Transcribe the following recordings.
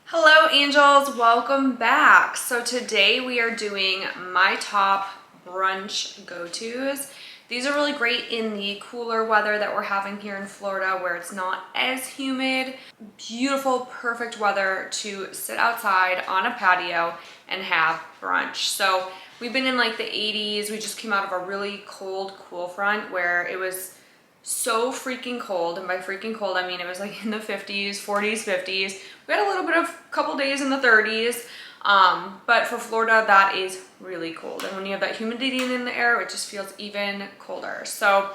Hello angels, welcome back. So today we are doing my top brunch go-tos. These are really great in the cooler weather that we're having here in Florida where it's not as humid. Beautiful, perfect weather to sit outside on a patio and have brunch. So we've been in like the 80s. We just came out of a really cold, cool front where it was so freaking cold, and by freaking cold I mean it was like in the 50s, 40s, 50s. We had a little bit of couple days in the 30s, but for Florida that is really cold, and when you have that humidity in the air it just feels even colder. So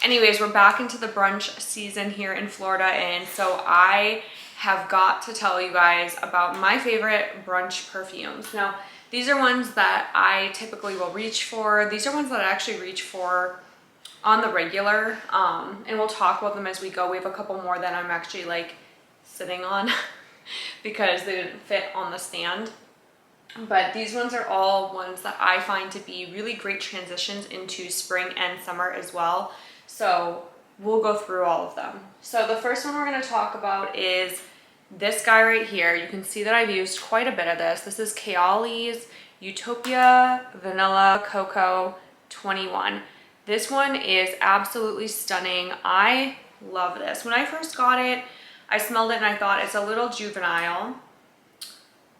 anyways, we're back into the brunch season here in Florida, and so I have got to tell you guys about my favorite brunch perfumes. Now these are ones that I typically will reach for. These are ones that I actually reach for on the regular, and we'll talk about them as we go. We have a couple more that I'm actually like sitting on because they didn't fit on the stand, but these ones are all ones that I find to be really great transitions into spring and summer as well. So we'll go through all of them. So the first one we're going to talk about is this guy right here. You can see that I've used quite a bit of this. This is Cavalli's Utopia Vanilla Cocoa 21. This one is absolutely stunning. I love this. When I first got it, I smelled it and I thought it's a little juvenile,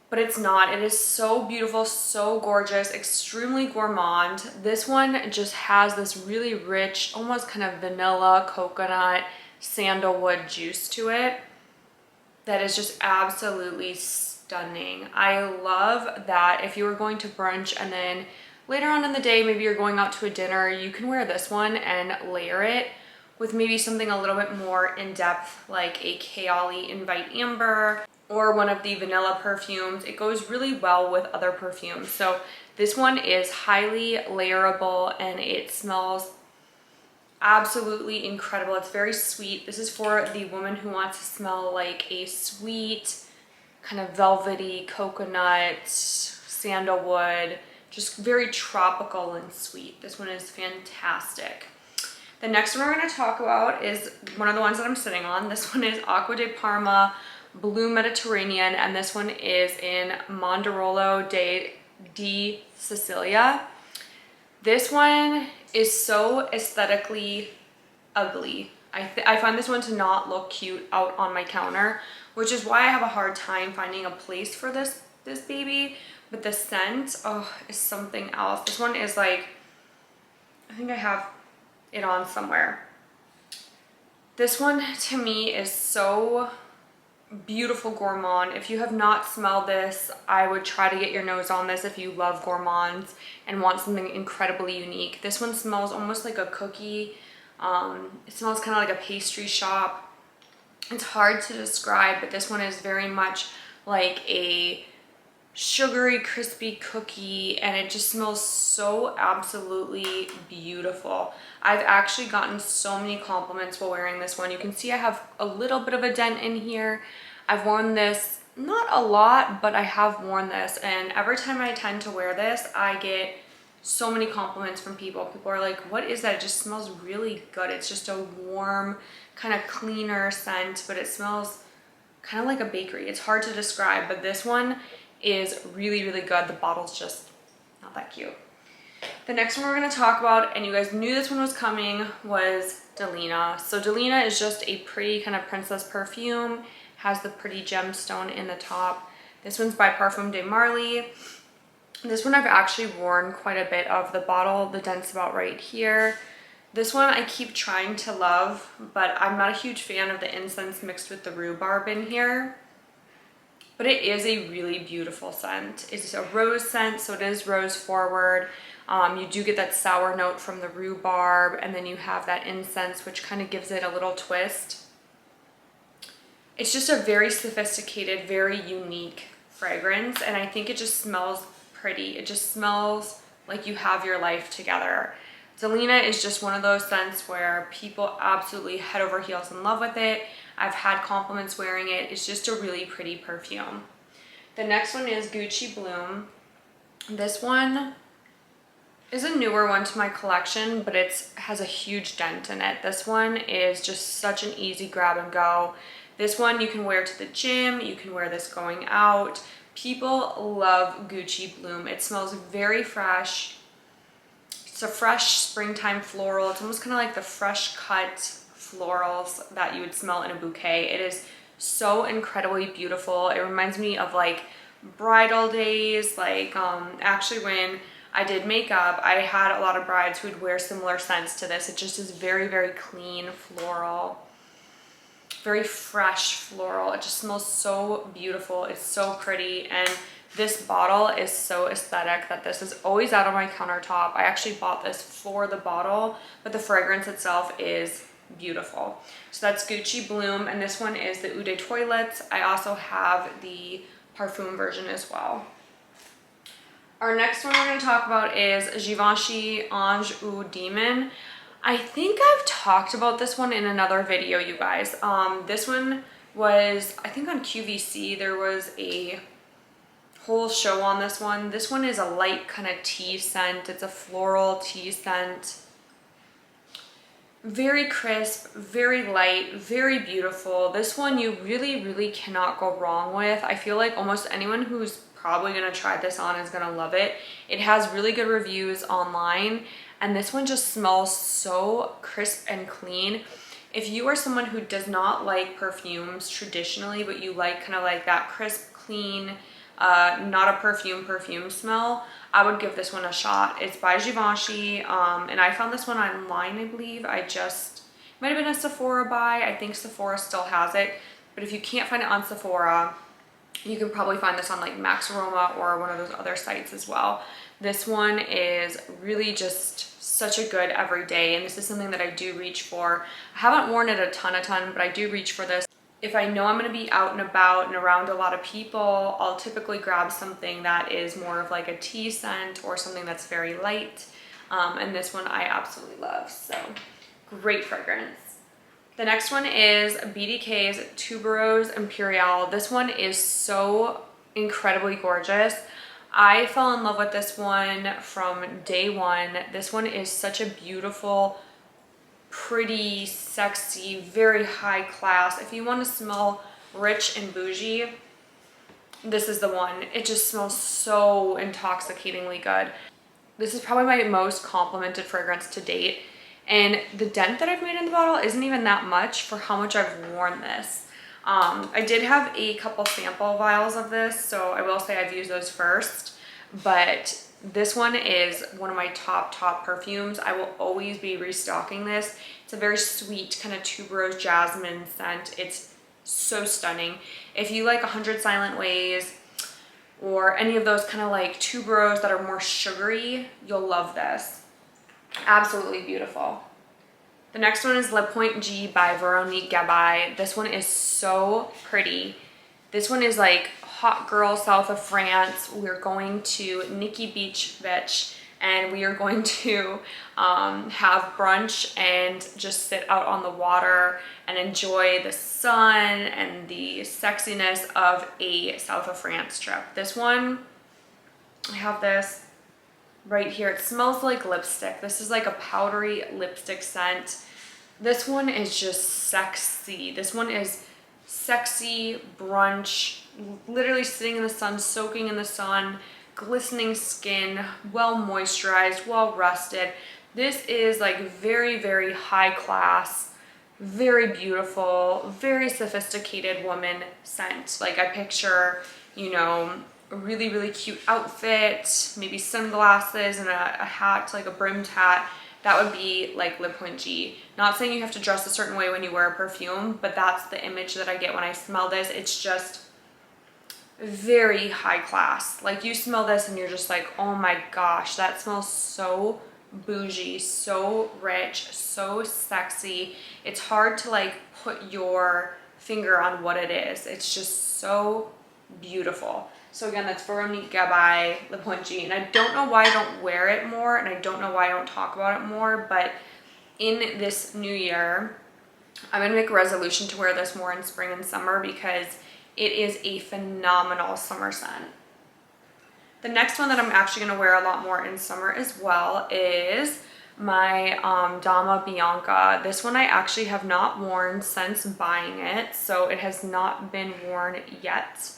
but it's not. It is so beautiful, so gorgeous, extremely gourmand. This one just has this really rich, almost kind of vanilla, coconut, sandalwood juice to it that is just absolutely stunning. I love that if you were going to brunch and then later on in the day, maybe you're going out to a dinner, you can wear this one and layer it with maybe something a little bit more in-depth, like a Cavalli Invite Amber or one of the vanilla perfumes. It goes really well with other perfumes. So this one is highly layerable and it smells absolutely incredible. It's very sweet. This is for the woman who wants to smell like a sweet, kind of velvety coconut, sandalwood, just very tropical and sweet. This one is fantastic. The next one we're going to talk about is one of the ones that I'm sitting on. This one is Acqua di Parma Blue Mediterranean, and this one is in Monderolo di Sicilia. This one is so aesthetically ugly. I find this one to not look cute out on my counter, which is why I have a hard time finding a place for this baby. But the scent, oh, is something else. This one is like, I think I have it on somewhere. This one to me is so beautiful gourmand. If you have not smelled this, I would try to get your nose on this if you love gourmands and want something incredibly unique. This one smells almost like a cookie. It smells kind of like a pastry shop. It's hard to describe, but this one is very much like a sugary, crispy cookie, and it just smells so absolutely beautiful. I've actually gotten so many compliments while wearing this one. You can see I have a little bit of a dent in here. I've worn this, not a lot, but I have worn this, and every time I tend to wear this, I get so many compliments from people. People are like, what is that? It just smells really good. It's just a warm, kind of cleaner scent, but it smells kind of like a bakery. It's hard to describe, but this one is really, really good. The bottle's just not that cute. The next one we're going to talk about, and you guys knew this one was coming, was Delina. So Delina is just a pretty kind of princess perfume, has the pretty gemstone in the top. This one's by Parfum de Marly. This one I've actually worn quite a bit of. The bottle, the dent's about right here. This one I keep trying to love, but I'm not a huge fan of the incense mixed with the rhubarb in here. But it is a really beautiful scent. It's a rose scent, so it is rose forward. You do get that sour note from the rhubarb, and then you have that incense, which kind of gives it a little twist. It's just a very sophisticated, very unique fragrance, and I think it just smells pretty. It just smells like you have your life together. Delina is just one of those scents where people absolutely head over heels in love with it. I've had compliments wearing it. It's just a really pretty perfume. The next one is Gucci Bloom. This one is a newer one to my collection, but it has a huge dent in it. This one is just such an easy grab and go. This one you can wear to the gym, you can wear this going out. People love Gucci Bloom. It smells very fresh. It's a fresh springtime floral. It's almost kind of like the fresh cut florals that you would smell in a bouquet. It is so incredibly beautiful. It reminds me of like bridal days, like actually when I did makeup, I had a lot of brides who would wear similar scents to this. It just is very, very clean floral, very fresh floral. It just smells so beautiful. It's so pretty, and this bottle is so aesthetic that this is always out on my countertop. I actually bought this for the bottle, but the fragrance itself is beautiful. So that's Gucci Bloom, and this one is the Eau de Toilette. I also have the Perfume version as well. Our next one we're going to talk about is Givenchy Ange ou Demon. I think I've talked about this one in another video, you guys. This one was, I think on QVC, there was a whole show on this one. This one is a light kind of tea scent. It's a floral tea scent. Very crisp, very light, very beautiful. This one you really, really cannot go wrong with. I feel like almost anyone who's probably gonna try this on is gonna love it. It has really good reviews online, and this one just smells so crisp and clean. If you are someone who does not like perfumes traditionally, but you like kind of like that crisp, clean, not a perfume smell, I would give this one a shot. It's by Givenchy, and I found this one online, I believe. It might have been a Sephora buy. I think Sephora still has it, but if you can't find it on Sephora, you can probably find this on like Max Aroma or one of those other sites as well. This one is really just such a good everyday, and this is something that I do reach for. I haven't worn it a ton, but I do reach for this. If I know I'm going to be out and about and around a lot of people, I'll typically grab something that is more of like a tea scent or something that's very light. And this one I absolutely love. So great fragrance. The next one is BDK's Tuberose Imperial. This one is so incredibly gorgeous. I fell in love with this one from day one. This one is such a beautiful, pretty, sexy, very high class. If you want to smell rich and bougie, this is the one. It just smells so intoxicatingly good. This is probably my most complimented fragrance to date, and the dent that I've made in the bottle isn't even that much for how much I've worn this. I did have a couple sample vials of this, so I will say I've used those first, but this one is one of my top perfumes. I will always be restocking this. It's a very sweet kind of tuberose jasmine scent. It's so stunning. If you like 100 Silent Ways or any of those kind of like tuberose that are more sugary, you'll love this. Absolutely beautiful. The next one is Le Point G by Veronique Gabai. This one is so pretty. This one is like hot girl south of France. We're going to Nikki Beach, and we are going to have brunch and just sit out on the water and enjoy the sun and the sexiness of a south of France trip. This one, I have this right here. It smells like lipstick. This is like a powdery lipstick scent. This one is just sexy. This one is sexy brunch, literally sitting in the sun, soaking in the sun, glistening skin, well moisturized, well rested. This is like very, very high class, very beautiful, very sophisticated woman scent. Like I picture, you know, a really, really cute outfit, maybe sunglasses and a hat, like a brimmed hat. That would be like Le Point G. Not saying you have to dress a certain way when you wear a perfume, but that's the image that I get when I smell this. It's just very high class. Like you smell this and you're just like, oh my gosh, that smells so bougie, so rich, so sexy. It's hard to like put your finger on what it is. It's just so beautiful. So again, that's Veronique Gabai, Le Point G, and I don't know why I don't wear it more, and I don't know why I don't talk about it more, but in this new year, I'm gonna make a resolution to wear this more in spring and summer because it is a phenomenal summer scent. The next one that I'm actually gonna wear a lot more in summer as well is my Dama Bianca. This one I actually have not worn since buying it, so it has not been worn yet.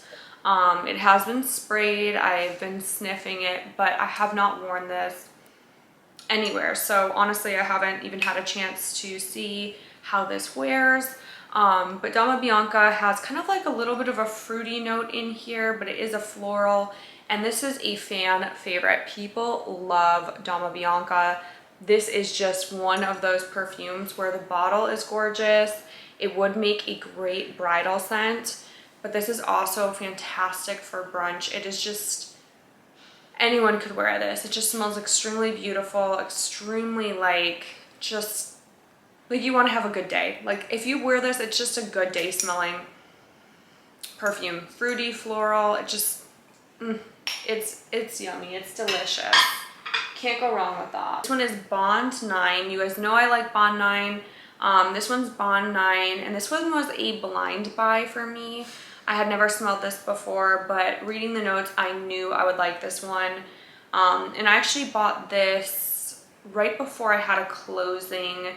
It has been sprayed, I've been sniffing it, but I have not worn this anywhere. So honestly, I haven't even had a chance to see how this wears. But Dama Bianca has kind of like a little bit of a fruity note in here, but it is a floral. And this is a fan favorite. People love Dama Bianca. This is just one of those perfumes where the bottle is gorgeous. It would make a great bridal scent, but this is also fantastic for brunch. It is just, anyone could wear this. It just smells extremely beautiful, extremely like, just like you want to have a good day. Like if you wear this, it's just a good day smelling perfume. Fruity, floral, it just, it's yummy, it's delicious. Can't go wrong with that. This one is Bond 9. You guys know I like Bond 9. This one's Bond 9, and this one was a blind buy for me. I had never smelled this before, but reading the notes, I knew I would like this one. And I actually bought this right before I had a closing,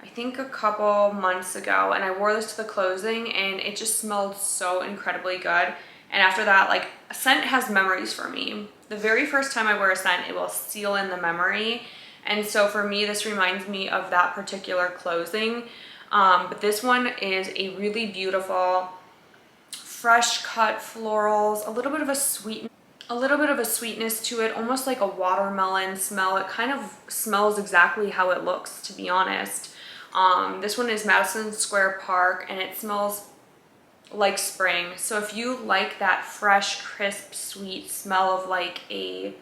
I think a couple months ago, and I wore this to the closing and it just smelled so incredibly good. And after that, like, a scent has memories for me. The very first time I wear a scent, it will seal in the memory. And so for me, this reminds me of that particular closing. But this one is a really beautiful, fresh cut florals, a little bit of a sweetness to it, almost like a watermelon smell. It kind of smells exactly how it looks, to be honest. This one is Madison Square Park, and it smells like spring. So if you like that fresh, crisp, sweet smell of like a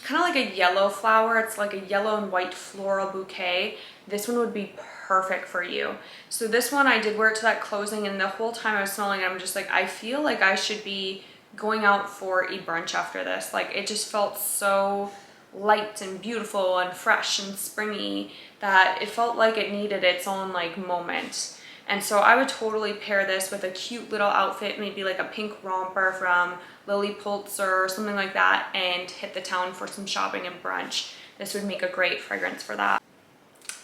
kind of like a yellow flower, it's like a yellow and white floral bouquet, this one would be perfect for you. So this one, I did wear it to that closing, and the whole time I was smelling it, I'm just like, I feel like I should be going out for a brunch after this. Like, it just felt so light and beautiful and fresh and springy that it felt like it needed its own like moment. And so I would totally pair this with a cute little outfit, maybe like a pink romper from Lily Pulitzer or something like that, and hit the town for some shopping and brunch. This would make a great fragrance for that.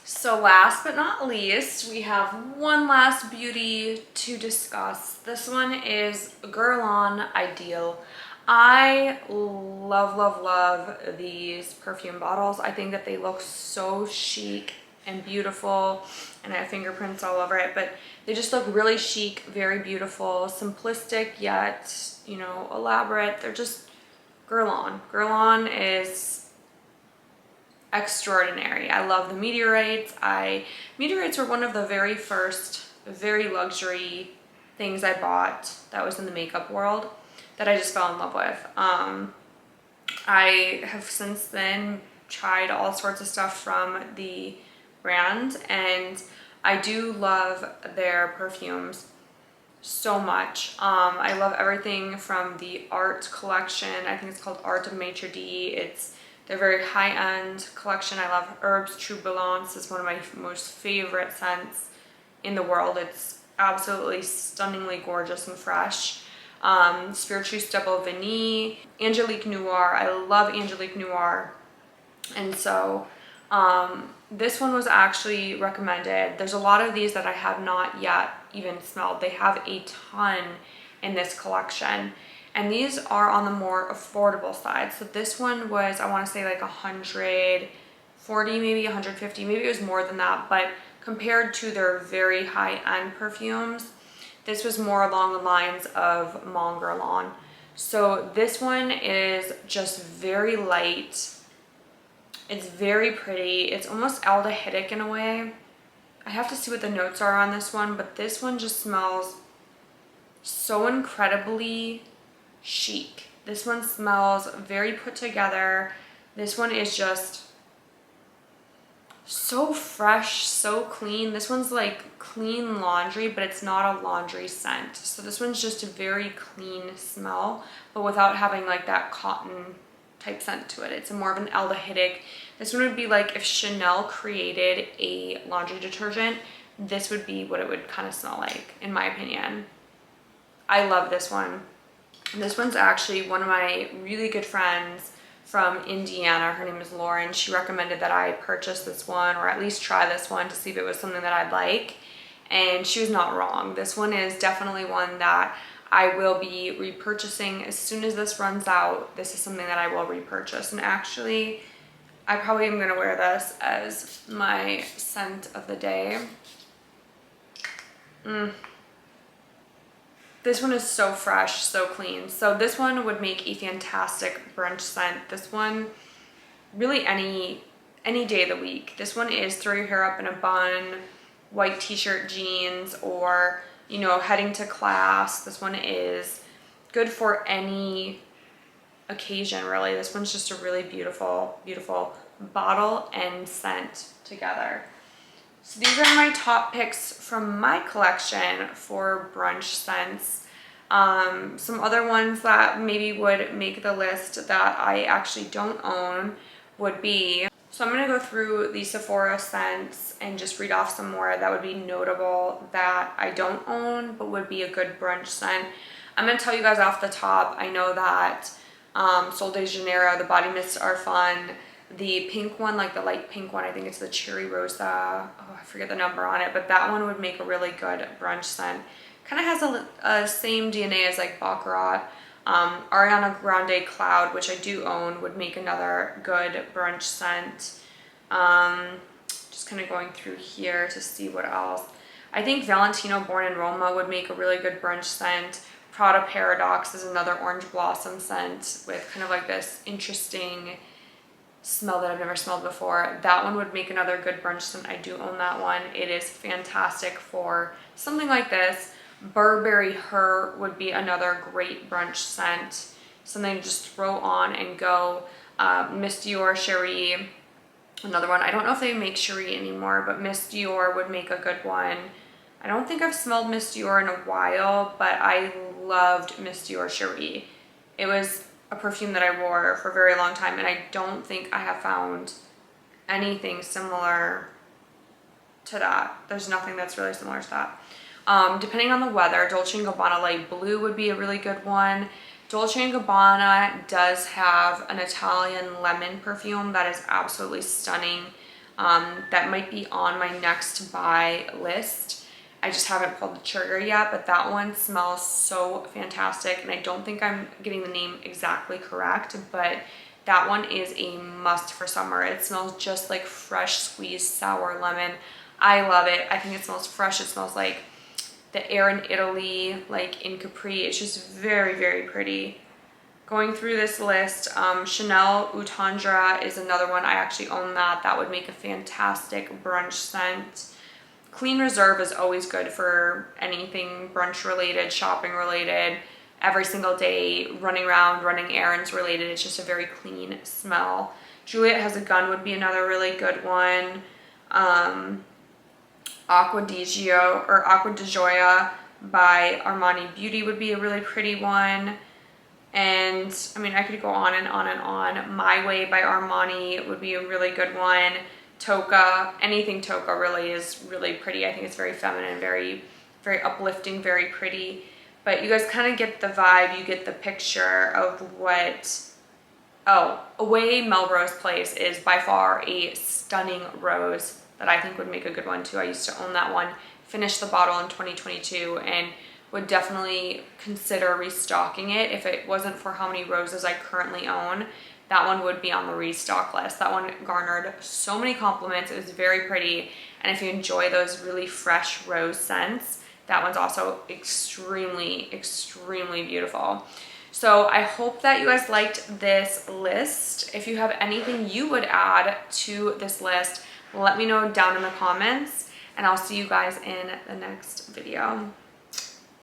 So last but not least, we have one last beauty to discuss. This one is Guerlain Ideal. I love, love, love these perfume bottles. I think that they look so chic and beautiful, and I have fingerprints all over it, but they just look really chic, very beautiful, simplistic yet, you know, elaborate. They're just Guerlain. Guerlain is extraordinary. I love the meteorites. Meteorites were one of the very first, very luxury things I bought that was in the makeup world that I just fell in love with. I have since then tried all sorts of stuff from the brand, and I do love their perfumes so much. I love everything from the Art collection. I think it's called Art of Maitre D. It's their very high-end collection. I love Herbes Troublants. It's one of my most favorite scents in the world. It's absolutely stunningly gorgeous and fresh. Spirituous Double Vanille, Angelique Noir. I love Angelique Noir. And so this one was actually recommended. There's a lot of these that I have not yet even smelled. They have a ton in this collection, and these are on the more affordable side. So this one was, I want to say like 140, maybe 150, maybe it was more than that, but compared to their very high-end perfumes, this was more along the lines of Mon Guerlain. So this one is just very light. It's very pretty. It's almost aldehydic in a way. I have to see what the notes are on this one, but this one just smells so incredibly chic. This one smells very put together. This one is just so fresh, so clean. This one's like clean laundry, but it's not a laundry scent. So this one's just a very clean smell, but without having like that cotton type scent to it. It's a more of an aldehydic. This one would be like if Chanel created a laundry detergent, this would be what it would kind of smell like, in my opinion. I love this one. This one's actually one of my really good friends' from Indiana. Her name is Lauren. She recommended that I purchase this one, or at least try this one to see if it was something that I'd like. And she was not wrong. This one is definitely one that I will be repurchasing as soon as this runs out. This is something that I will repurchase. And actually, I probably am gonna wear this as my scent of the day. This one is so fresh, so clean. So this one would make a fantastic brunch scent. This one, really any day of the week. This one is throw your hair up in a bun, white t-shirt, jeans, or, you know, heading to class. This one is good for any occasion, really. This one's just a really beautiful, beautiful bottle and scent together. So these are my top picks from my collection for brunch scents. Some other ones that maybe would make the list that I actually don't own would be, so I'm going to go through the Sephora scents and just read off some more that would be notable that I don't own but would be a good brunch scent. I'm going to tell you guys off the top, I know that Sol de Janeiro, the body mists are fun. The pink one, like the light pink one, I think it's the Cherry Rosa. Oh, I forget the number on it, but that one would make a really good brunch scent. Kind of has a same DNA as like Baccarat. Ariana Grande Cloud, which I do own, would make another good brunch scent. Just kind of going through here to see what else. I think Valentino Born in Roma would make a really good brunch scent. Prada Paradox is another orange blossom scent with kind of like this interesting smell that I've never smelled before. That one would make another good brunch scent. I do own that one. It is fantastic for something like this. Burberry Her would be another great brunch scent. Something to just throw on and go. Miss Dior Cherie, another one. I don't know if they make Cherie anymore, but Miss Dior would make a good one. I don't think I've smelled Miss Dior in a while, but I loved Miss Dior Cherie. It was a perfume that I wore for a very long time, and I don't think I have found anything similar to that. There's nothing that's really similar to that. Depending on the weather, Dolce & Gabbana Light Blue would be a really good one. Dolce & Gabbana does have an Italian lemon perfume that is absolutely stunning. That might be on my next to buy list. I just haven't pulled the trigger yet, but that one smells so fantastic, and I don't think I'm getting the name exactly correct, but that one is a must for summer. It smells just like fresh squeezed sour lemon. I love it. I think it smells fresh. It smells like the air in Italy, like in Capri. It's just very, very pretty. Going through this list, Chanel Eau Tendre is another one. I actually own that. That would make a fantastic brunch scent. Clean Reserve is always good for anything brunch related, shopping related, every single day, running around, running errands related. It's just a very clean smell. Juliet Has a Gun would be another really good one. Acqua di Gioia by Armani Beauty would be a really pretty one. And I mean, I could go on and on and on. My Way by Armani would be a really good one. Tocca, anything Tocca really is really pretty. I think it's very feminine, very, very uplifting, very pretty. But you guys kind of get the vibe, you get the picture of what, Away Melrose Place is by far a stunning rose that I think would make a good one too. I used to own that one, finished the bottle in 2022, and would definitely consider restocking it if it wasn't for how many roses I currently own. That one would be on the restock list. That one garnered so many compliments. It was very pretty. And if you enjoy those really fresh rose scents, that one's also extremely, extremely beautiful. So I hope that you guys liked this list. If you have anything you would add to this list, let me know down in the comments, and I'll see you guys in the next video.